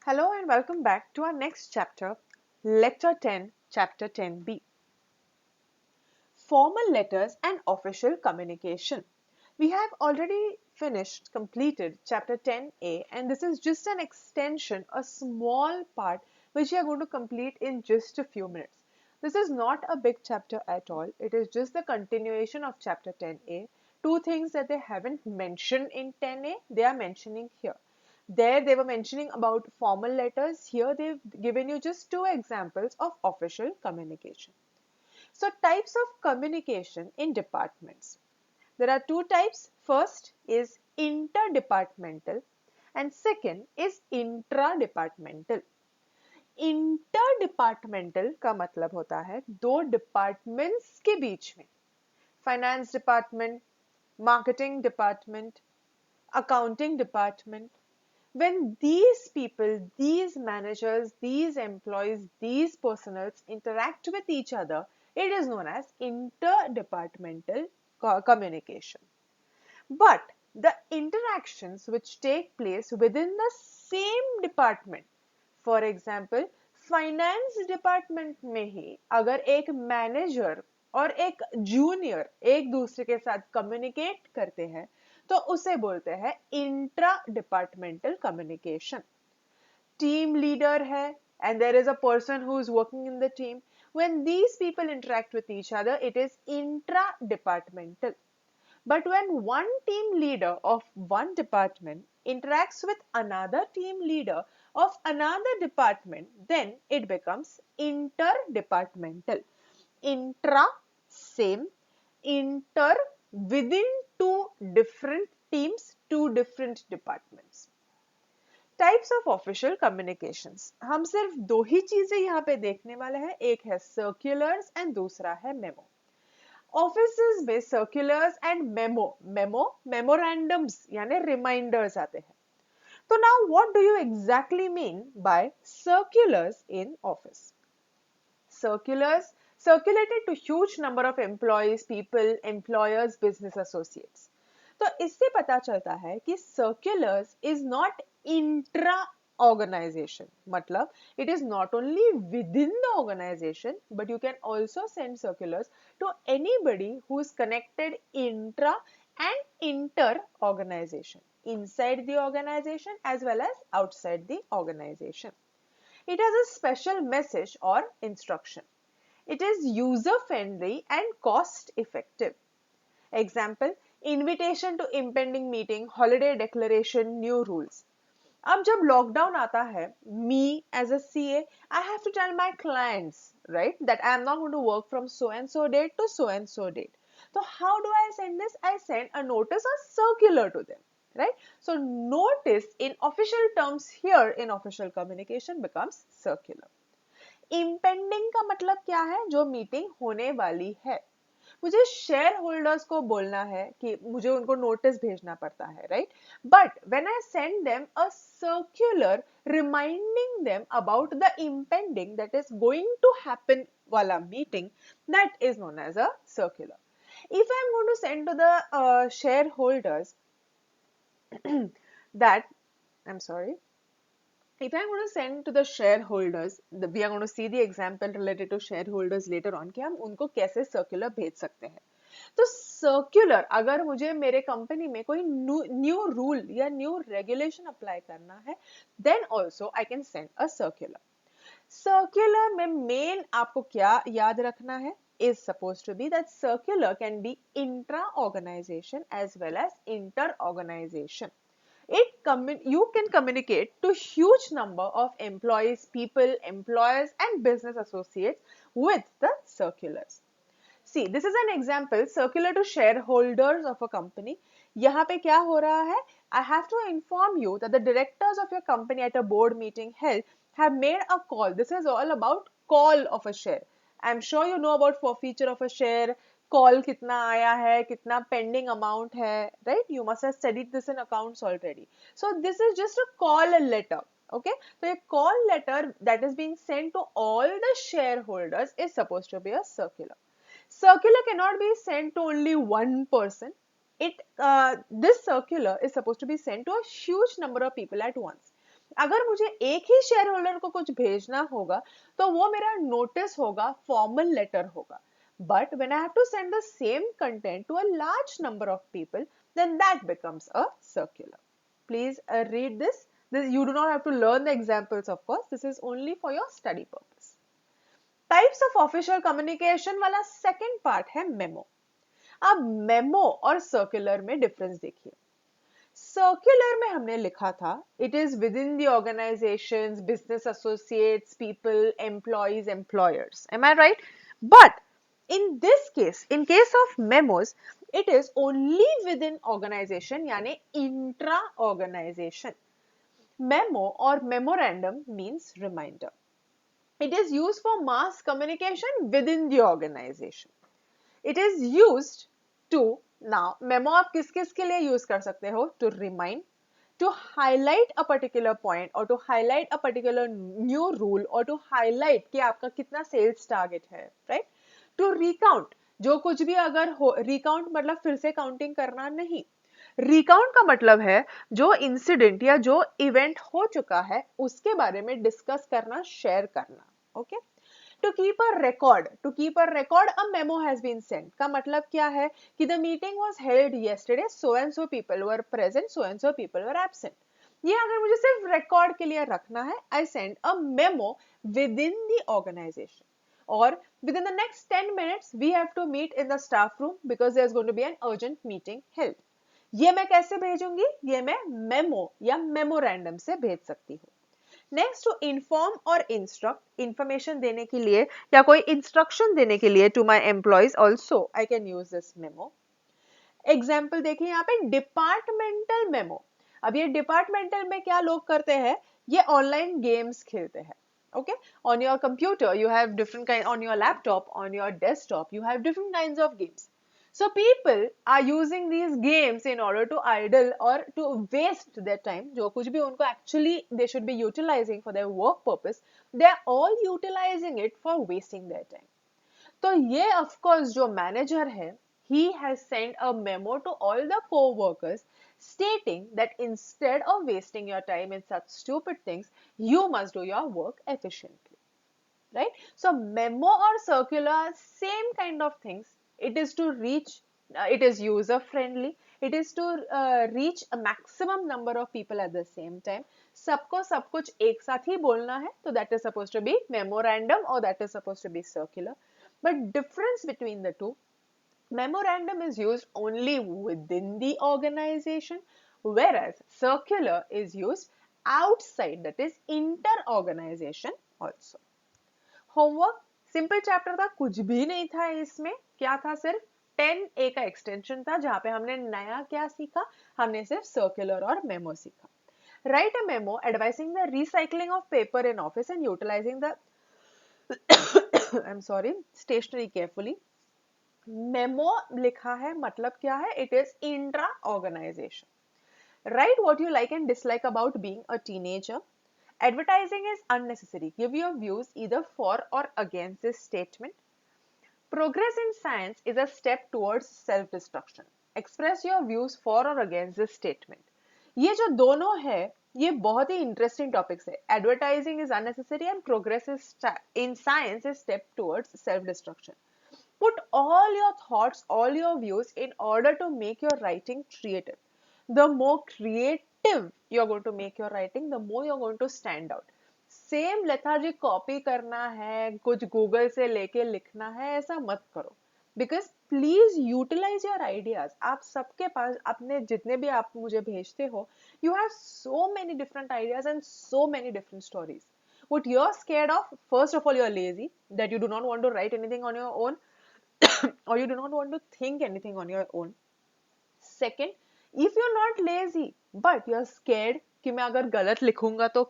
Hello and welcome back to our next chapter, Lecture 10, Chapter 10b. Formal letters and official communication. We have already completed Chapter 10a, and this is just an extension, a small part which we are going to complete in just a few minutes. This is not a big chapter at all. It is just the continuation of Chapter 10a. Two things that they haven't mentioned in 10a, they are mentioning here. There they were mentioning about formal letters. Here they've given you just two examples of official communication. So types of communication in departments. There are two types. First is interdepartmental and second is intradepartmental. इंटरडिपार्टमेंटल का मतलब होता है दो departments के बीच में. Finance department, marketing department, accounting department. When these people, these managers, these employees, these personals interact with each other, it is known as interdepartmental communication. But the interactions which take place within the same department, for example, finance department में ही अगर एक manager और एक junior एक दूसरे के साथ communicate करते हैं तो उसे बोलते हैं intra departmental communication. Team leader है and there is a person who is working in the team. When these people interact with each other, it is intra-departmental. But when one team leader of one department interacts with another team leader of another department, then it becomes interdepartmental. Intra, same. Inter, within two different teams, two different departments. Types of official communications. हम सिर्फ दो ही चीजें यहाँ पे देखने वाले हैं. एक है सर्कुलर्स एंड दूसरा है मेमो. ऑफिसेज में सर्कुलर्स एंड मेमोरेंडम्स यानी रिमाइंडर्स आते हैं. तो now what do you exactly mean by circulars in office? Circulars circulated to huge number of employees, people, employers, business associates. तो इससे पता चलता है कि circulars is not intra organization. मतलब it is not only within the organization, but you can also send circulars to anybody who is connected intra and inter organization, inside the organization as well as outside the organization. It has a special message or instruction. It is user-friendly and cost-effective. Example, invitation to impending meeting, holiday declaration, new rules. अब जब lockdown आता है, me as a CA, I have to tell my clients, right, that I am not going to work from so and so date to so and so date. So how do I send this? I send a notice or circular to them. Right? So notice in official terms here in official communication becomes circular. Impending का मतलब क्या है? जो meeting होने वाली है. मुझे share holders को बोलना है कि मुझे उनको नोटिस भेजना पड़ता है, right? But when I send them a circular reminding them about the impending that is going to happen वाला meeting, that is known as a circular. If I am going to send to the shareholders that, I'm sorry, if I'm going to send to the shareholders, we are going to see the example related to shareholders later on कि हम उनको कैसे circular भेज सकते हैं. तो circular अगर मुझे मेरे कंपनी में कोई न्यू रूल या न्यू रेगुलेशन अप्लाई करना है, then also I can send a circular. Circular में मेन आपको क्या याद रखना है? Is supposed to be that circular can be intra-organization as well as inter-organization. You can communicate to huge number of employees, people, employers and business associates with the circulars. See, this is an example, circular to shareholders of a company. यहाँ पे क्या हो रहा है? I have to inform you that the directors of your company at a board meeting held have made a call. This is all about call of a share. I'm sure you know about forfeiture of a share, call कितना आया है, कितना pending amount है, right? You must have studied this in accounts already. So this is just a call letter. Okay, so a call letter that is being sent to all the shareholders is supposed to be a circular. Circular cannot be sent to only one person. This circular is supposed to be sent to a huge number of people at once. अगर मुझे एक ही share holder को कुछ भेजना होगा तो वो मेरा नोटिस होगा, फॉर्मल लेटर होगा. But when I have to send the same content to a large number of people, then that becomes a circular. Please read this. You do not have to learn the examples, of course. This is only for your study purpose. Types of official communication वाला second part है memo. अब memo और circular में difference देखिए. Circular में हमने लिखा था it is within the organisations, business associates, people, employees, employers. Am I right? But in this case, in case of memos, it is only within organization यानी intra organization. Memo or memorandum means reminder. It is used for mass communication within the organization. It is used to, now memo आप किस किस के लिए use कर सकते हो? To remind, to highlight a particular point or to highlight a particular new rule or to highlight कि आपका कितना sales target है, right? To recount, जो कुछ भी अगर हो, recount मतलब फिर से counting करना नहीं. recount का मतलब है जो incident या जो event हो चुका है उसके बारे में discuss करना, share करना. Okay? To keep a record, a memo has been sent. का मतलब क्या है कि the meeting was held yesterday, so and so people were present, so and so people were absent. ये अगर मुझे सिर्फ record के लिए रखना है, I send a memo within the organization. Or within the next 10 minutes, we have to meet in the staff room because there's going to be an urgent meeting held. ये मैं कैसे भेजूंगी? ये मैं memo या memorandum से भेज सकती हूँ. नेक्स्ट, टू इन्फॉर्म और इंस्ट्रक्ट, इंफॉर्मेशन देने के लिए या कोई इंस्ट्रक्शन देने के लिए to my employees also I can use this memo. Example देखिए यहाँ पे डिपार्टमेंटल मेमो. अब ये डिपार्टमेंटल में क्या लोग करते हैं? ये ऑनलाइन गेम्स खेलते हैं. Okay, on your computer you have different kind, on your laptop, on your desktop you have different kinds of games. So people are using these games in order to idle or to waste their time. जो कुछ भी उनको actually they should be utilizing for their work purpose, they are all utilizing it for wasting their time. तो ये of course जो manager है, he has sent a memo to all the co-workers stating that instead of wasting your time in such stupid things, you must do your work efficiently. Right? So memo or circular, same kind of things. It is to reach, it is user friendly, it is to reach a maximum number of people at the same time. सबको सब कुछ एक साथ ही बोलना है, तो that is supposed to be memorandum or that is supposed to be circular. But difference between the two, memorandum is used only within the organization, whereas circular is used outside, that is inter-organization also. Homework simple chapter था, कुछ भी नहीं था इसमें. क्या था? सिर्फ 10A का एक्सटेंशन था जहां पे हमने नया क्या सीखा? हमने सिर्फ सर्कुलर और मेमो सीखा. Write a memo advising the recycling of paper in office and utilising the I am sorry stationery carefully. Memo लिखा है, मतलब क्या है? It is intra organisation. Write what you like and dislike about being a teenager. Advertising is unnecessary. Give your views either for or against this statement. Progress in science is a step towards self-destruction. Express your views for or against this statement. ये जो दोनों है, ये बहुत ही interesting topics है. Advertising is unnecessary and progress in science is step towards self-destruction. Put all your thoughts, all your views in order to make your writing creative. The more creative you're going to make your writing, the more you're going to stand out. Same lethargic copy करना है, कुछ Google से लेके लिखना है, ऐसा मत करो. Because please utilise your ideas. आप सबके पास अपने जितने भी आप मुझे भेजते हो, you have so many different ideas and so many different stories. What you're scared of, first of all, you're lazy, that you do not want to write anything on your own, or you do not want to think anything on your own. Second, if you're not lazy but you're scared कि मैं अगर गलत लिखूंगा तो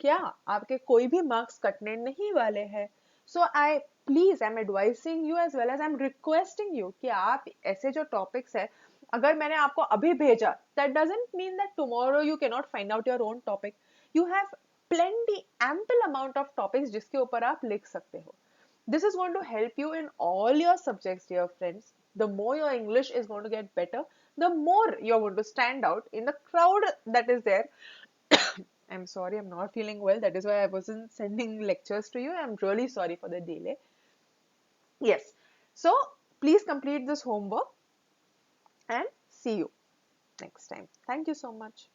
क्या आपके कोई भी मार्क्स कटने नहीं वाले हैं. So I please I am advising you as well as I am requesting you कि आप ऐसे जो टॉपिक्स है, अगर मैंने आपको अभी भेजा, that doesn't mean that tomorrow you can not find out your own topic. You have plenty ample amount of topics जिसके ऊपर आप लिख सकते हो. This is going to help you in all your subjects, dear friends. The more your English is going to get better, the more you're going to stand out in the crowd that is there. I'm sorry, I'm not feeling well. That is why I wasn't sending lectures to you. I'm really sorry for the delay. Yes. So please complete this homework and see you next time. Thank you so much.